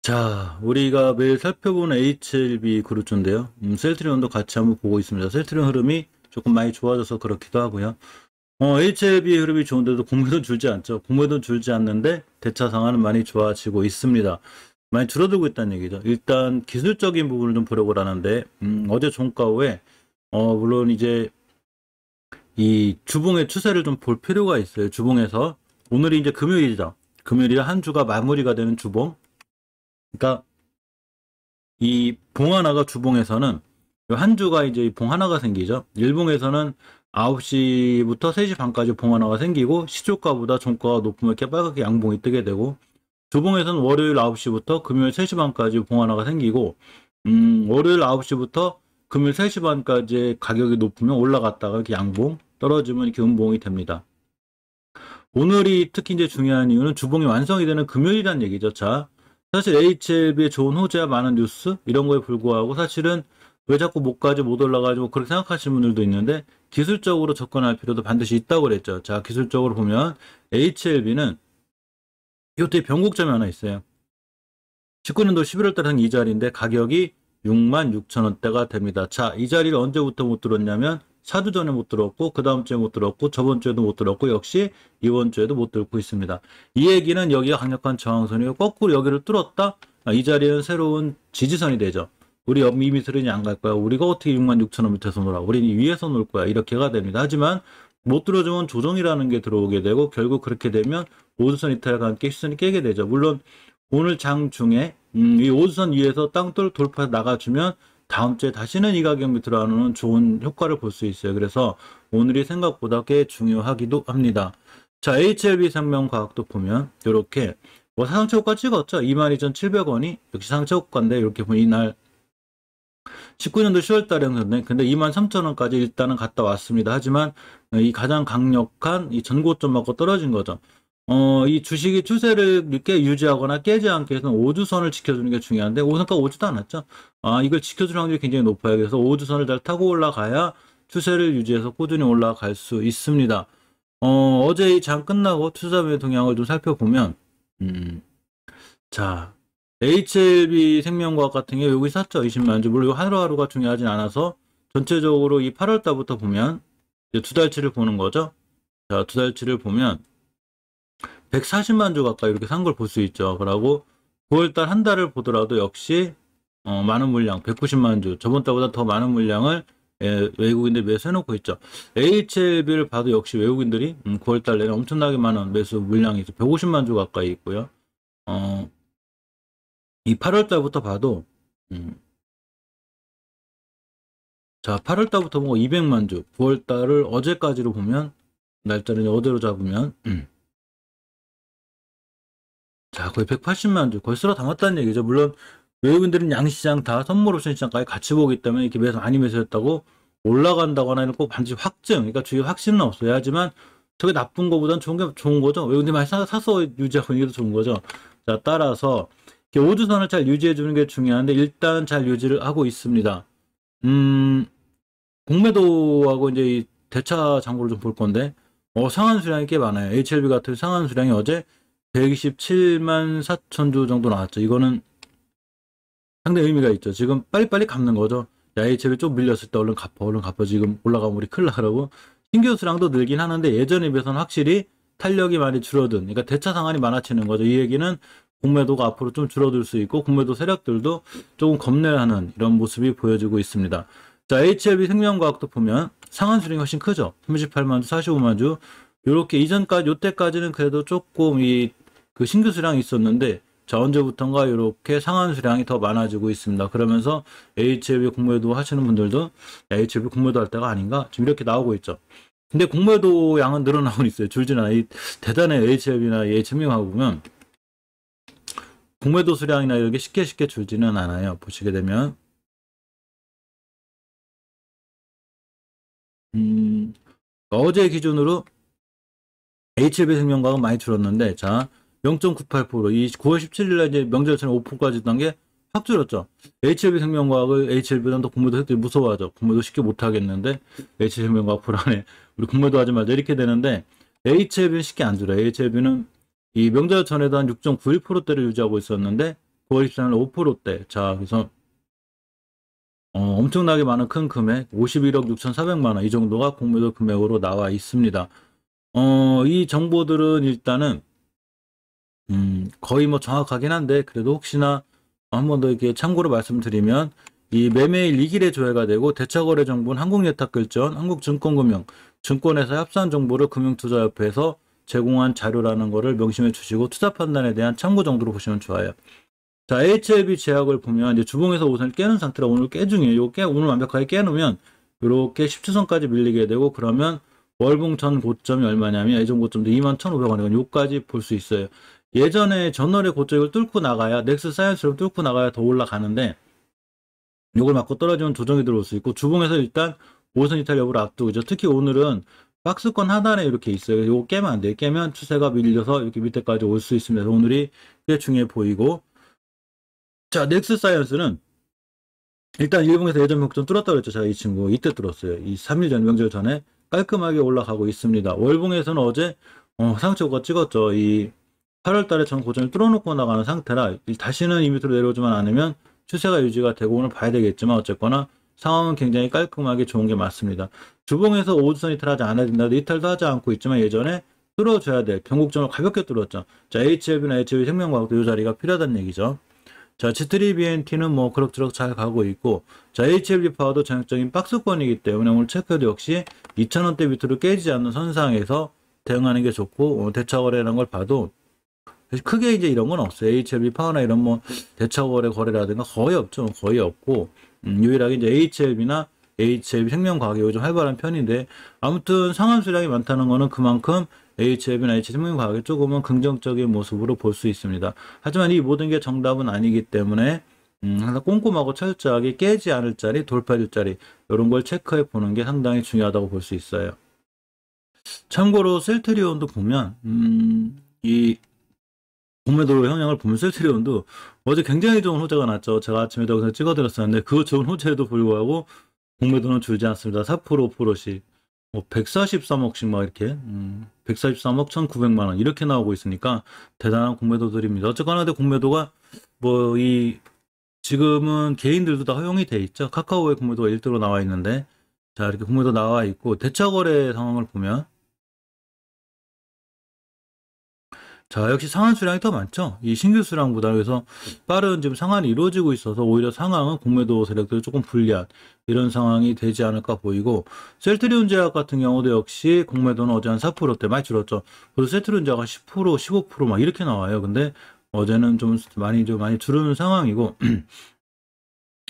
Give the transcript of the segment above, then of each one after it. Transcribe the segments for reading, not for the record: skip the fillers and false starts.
자, 우리가 매일 살펴보는 HLB 그룹주인데요. 셀트리온도 같이 한번 보고 있습니다. 셀트리온 흐름이 조금 많이 좋아져서 그렇기도 하고요. HLB 흐름이 좋은데도 공매도 줄지 않죠. 공매도 줄지 않는데 대차 상황은 많이 좋아지고 있습니다. 많이 줄어들고 있다는 얘기죠. 일단 기술적인 부분을 좀 보려고 하는데 어제 종가 후에 물론 이제 이 주봉의 추세를 좀 볼 필요가 있어요. 주봉에서 오늘이 이제 금요일이죠. 금요일이라 한 주가 마무리가 되는 주봉. 그러니까 이 봉 하나가 주봉에서는 한 주가 이제 봉 하나가 생기죠. 일봉에서는 9시부터 3시 반까지 봉 하나가 생기고 시초가보다 종가가 높으면 이렇게 빨갛게 양봉이 뜨게 되고 주봉에서는 월요일 9시부터 금요일 3시 반까지 봉 하나가 생기고 월요일 9시부터 금요일 3시 반까지 가격이 높으면 올라갔다가 이렇게 양봉 떨어지면 이렇게 음봉이 됩니다. 오늘이 특히 이제 중요한 이유는 주봉이 완성이 되는 금요일이라는 얘기죠. 자, 사실 HLB의 좋은 호재와 많은 뉴스 이런 거에 불구하고 사실은 왜 자꾸 목까지 못 올라가지고 그렇게 생각하시는 분들도 있는데 기술적으로 접근할 필요도 반드시 있다고 그랬죠. 자, 기술적으로 보면 HLB는 이것도 변곡점이 하나 있어요. 19년도 11월 달에 이 자리인데 가격이 66,000원대가 됩니다. 자, 이 자리를 언제부터 못 들었냐면 4주 전에 못 들었고 그 다음 주에 못 들었고 저번 주에도 못 들었고 역시 이번 주에도 못 들고 있습니다. 이 얘기는 여기가 강력한 저항선이고 거꾸로 여기를 뚫었다? 이 자리는 새로운 지지선이 되죠. 우리 이미스린이 안 갈 거야. 우리가 어떻게 66,000원 밑에서 놀아. 우리는 위에서 놀 거야. 이렇게가 됩니다. 하지만 못 들어주면 조정이라는 게 들어오게 되고 결국 그렇게 되면 오주선 이탈과 함께 시선이 깨게 되죠. 물론 오늘 장 중에 이 오주선 위에서 땅돌 돌파 나가주면 다음 주에 다시는 이 가격 밑으로 안 오는 좋은 효과를 볼 수 있어요. 그래서 오늘이 생각보다 꽤 중요하기도 합니다. 자, HLB 생명과학도 보면 이렇게 뭐 상체고가 찍었죠. 22,700원이 역시 상체고가인데 이렇게 보면 이날 19년도 10월 달에는 근데 23,000원까지 일단은 갔다 왔습니다. 하지만 이 가장 강력한 이 전고점 맞고 떨어진 거죠. 이 주식이 추세를 이렇게 유지하거나 깨지 않게 해서 5주선을 지켜주는 게 중요한데 5선까지 오지도 않았죠. 이걸 지켜줄 확률이 굉장히 높아요. 그래서 5주선을 잘 타고 올라가야 추세를 유지해서 꾸준히 올라갈 수 있습니다. 어제 이 장 끝나고 투자매매 동향을 좀 살펴보면 자, HLB 생명과학 같은 게 여기 샀죠. 20만 주. 물론 하루하루가 중요하진 않아서 전체적으로 이 8월 달부터 보면 이제 두 달치를 보는 거죠. 자, 두 달치를 보면 140만 주 가까이 이렇게 산 걸 볼 수 있죠. 그러고 9월달 한 달을 보더라도 역시 많은 물량 190만 주 저번 달보다 더 많은 물량을 외국인들이 매수해놓고 있죠. HLB를 봐도 역시 외국인들이 9월달 내내 엄청나게 많은 매수 물량이 있어 150만 주 가까이 있고요. 이 8월달부터 봐도 자 8월달부터 보고 200만 주 9월달을 어제까지로 보면 날짜를 어제로 잡으면 자, 거의 180만 주, 거의 쓸어 담았다는 얘기죠. 물론, 외국인들은 양시장 다 선물 옵션 시장까지 같이 보기 때문에 이렇게 매수 많이 매수했다고 올라간다거나 이런 거 반드시 확증, 그러니까 주위 확신은 없어요. 하지만 저게 나쁜 거보단 좋은 게 좋은 거죠. 외국인들이 많이 사서 유지하고 있는 게 더 좋은 거죠. 자, 따라서, 오주선을 잘 유지해 주는 게 중요한데, 일단 잘 유지를 하고 있습니다. 공매도하고 이제 이 대차 장고를 좀 볼 건데, 상한 수량이 꽤 많아요. HLB 같은 상한 수량이 어제 127만 4천 주 정도 나왔죠. 이거는 상당히 의미가 있죠. 지금 빨리빨리 갚는 거죠. 야, HLB 좀 밀렸을 때 얼른 갚아, 얼른 갚아. 지금 올라가면 우리 큰일 나라고. 신규 수량도 늘긴 하는데 예전에 비해서는 확실히 탄력이 많이 줄어든, 그러니까 대차 상한이 많아지는 거죠. 이 얘기는 공매도가 앞으로 좀 줄어들 수 있고 공매도 세력들도 조금 겁내하는 이런 모습이 보여지고 있습니다. 자, HLB 생명과학도 보면 상한 수량이 훨씬 크죠. 38만 주, 45만 주. 요렇게 이전까지, 요때까지는 그래도 조금 그 신규 수량이 있었는데, 자, 언제부턴가 이렇게 상한 수량이 더 많아지고 있습니다. 그러면서 HLB 공매도 하시는 분들도, 야, HLB 공매도 할 때가 아닌가? 지금 이렇게 나오고 있죠. 근데 공매도 양은 늘어나고 있어요. 줄지는 않아요. 대단해 HLB나 HM하고 보면, 공매도 수량이나 이렇게 쉽게 줄지는 않아요. 보시게 되면. 어제 기준으로 HLB 생명과학은 많이 줄었는데, 자, 0.98%, 이 9월 17일날 이제 명절 전에 5%까지 단 게 확 줄었죠. HLB 생명과학을 HLB보다 더 공매도 했더니 무서워하죠. 공매도 쉽게 못 하겠는데, HLB 생명과학 불안해. 우리 공매도 하지 말자. 이렇게 되는데, HLB는 쉽게 안 줄어요. HLB는 이 명절 전에도 한 6.91%대를 유지하고 있었는데, 9월 23일 5%대. 자, 그래서 엄청나게 많은 큰 금액 51억 6,400만 원 이 정도가 공매도 금액으로 나와 있습니다. 이 정보들은 일단은 거의 뭐 정확하긴 한데 그래도 혹시나 한 번 더 이렇게 참고로 말씀드리면 이 매매일 2일에 조회가 되고 대차거래 정보는 한국예탁결제원, 한국증권금융, 증권회사 합산 정보를 금융투자협회에서 제공한 자료라는 거를 명심해 주시고 투자 판단에 대한 참고 정도로 보시면 좋아요. 자, HLB 제약을 보면 이제 주봉에서 우선 깨는 상태라 오늘 깨 중이에요. 오늘 완벽하게 깨놓으면 이렇게 10주선까지 밀리게 되고 그러면 월봉 전 고점이 얼마냐면 예전 고점도 21,500원이거든요. 요까지 볼 수 있어요. 예전에 전월의 고점을 뚫고 나가야 넥스 사이언스를 뚫고 나가야 더 올라가는데 요걸 맞고 떨어지면 조정이 들어올 수 있고 주봉에서 일단 5선 이탈 여부를 앞두고죠. 특히 오늘은 박스권 하단에 이렇게 있어요. 요거 깨면 안 돼요. 깨면 추세가 밀려서 이렇게 밑에까지 올 수 있습니다. 오늘이 꽤 중요해 보이고 자, 넥스 사이언스는 일단 일봉에서 예전 목점 뚫었다고 그랬죠. 제가 이 친구 이때 뚫었어요. 이 3일 전 명절 전에 깔끔하게 올라가고 있습니다. 월봉에서는 어제 상처가 찍었죠. 이 8월 달에 전 고점을 뚫어놓고 나가는 상태라 다시는 이 밑으로 내려오지만 않으면 추세가 유지가 되고 오늘 봐야 되겠지만 어쨌거나 상황은 굉장히 깔끔하게 좋은 게 맞습니다. 주봉에서 5주선 이탈하지 않아야 된다도 이탈도 하지 않고 있지만 예전에 뚫어줘야 될 변곡점을 가볍게 뚫었죠. 자, HLB나 HLB 생명과학도 이 자리가 필요하다는 얘기죠. 자, G3BNT는 뭐 그럭저럭 잘 가고 있고 자, HLB 파워도 전형적인 박스권이기 때문에 오늘 체크도 역시 2,000원대 밑으로 깨지지 않는 선상에서 대응하는 게 좋고 대차거래라는 걸 봐도 크게 이제 이런 건 없어요. HLB 파워나 이런 뭐 대차거래 거래라든가 거의 없죠. 거의 없고 유일하게 이제 HLB나 HLB 생명과학이 요즘 활발한 편인데 아무튼 상환 수량이 많다는 거는 그만큼 HLB나 HLB 생명과학이 조금은 긍정적인 모습으로 볼 수 있습니다. 하지만 이 모든 게 정답은 아니기 때문에 항상 꼼꼼하고 철저하게 깨지 않을 자리, 돌파될 자리 이런 걸 체크해 보는 게 상당히 중요하다고 볼 수 있어요. 참고로 셀트리온도 보면 이 공매도 형량을 보면 셀트리온도 어제 굉장히 좋은 호재가 났죠. 제가 아침에도 여기서 찍어드렸었는데 그 좋은 호재에도 불구하고 공매도는 줄지 않습니다. 4% 5%씩 뭐 143억씩 막 이렇게 143억 1,900만 원 이렇게 나오고 있으니까 대단한 공매도들입니다. 어쨌거나 근데 공매도가 뭐 이 지금은 개인들도 다 허용이 돼 있죠. 카카오의 공매도가 1등으로 나와 있는데 자 이렇게 공매도 나와 있고 대차거래 상황을 보면 자, 역시 상한 수량이 더 많죠? 이 신규 수량보다. 그래서 빠른 지금 상한이 이루어지고 있어서 오히려 상황은 공매도 세력들이 조금 불리한 이런 상황이 되지 않을까 보이고, 셀트리온 제약 같은 경우도 역시 공매도는 어제 한 4%대 많이 줄었죠. 그래서 셀트리온 제약가 10%, 15%막 이렇게 나와요. 근데 어제는 좀 많이 줄은 상황이고,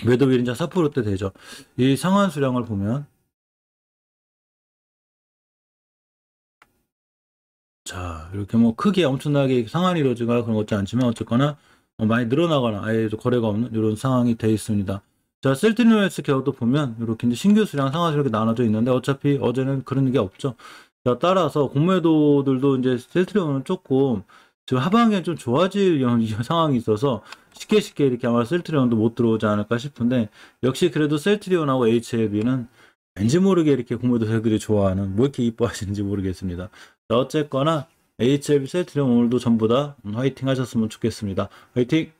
매도 비율이 4%대 되죠. 이 상한 수량을 보면, 자, 이렇게 뭐 크게 엄청나게 상한이 이루어지거나 그런 것지 않지만 어쨌거나 많이 늘어나거나 아예 거래가 없는 이런 상황이 되어 있습니다. 자, 셀트리온 헬스케어도 보면 이렇게 이제 신규 수량 상한이 이렇게 나눠져 있는데 어차피 어제는 그런 게 없죠. 자, 따라서 공매도들도 이제 셀트리온은 조금 지금 하반기에 좀 좋아질 상황이 있어서 쉽게 이렇게 아마 셀트리온도 못 들어오지 않을까 싶은데 역시 그래도 셀트리온하고 HLB는 왠지 모르게 이렇게 공매도 세력들이 좋아하는 뭐 이렇게 이뻐하시는지 모르겠습니다. 자, 어쨌거나 HLB 셀트리온 오늘도 전부 다 화이팅 하셨으면 좋겠습니다. 화이팅!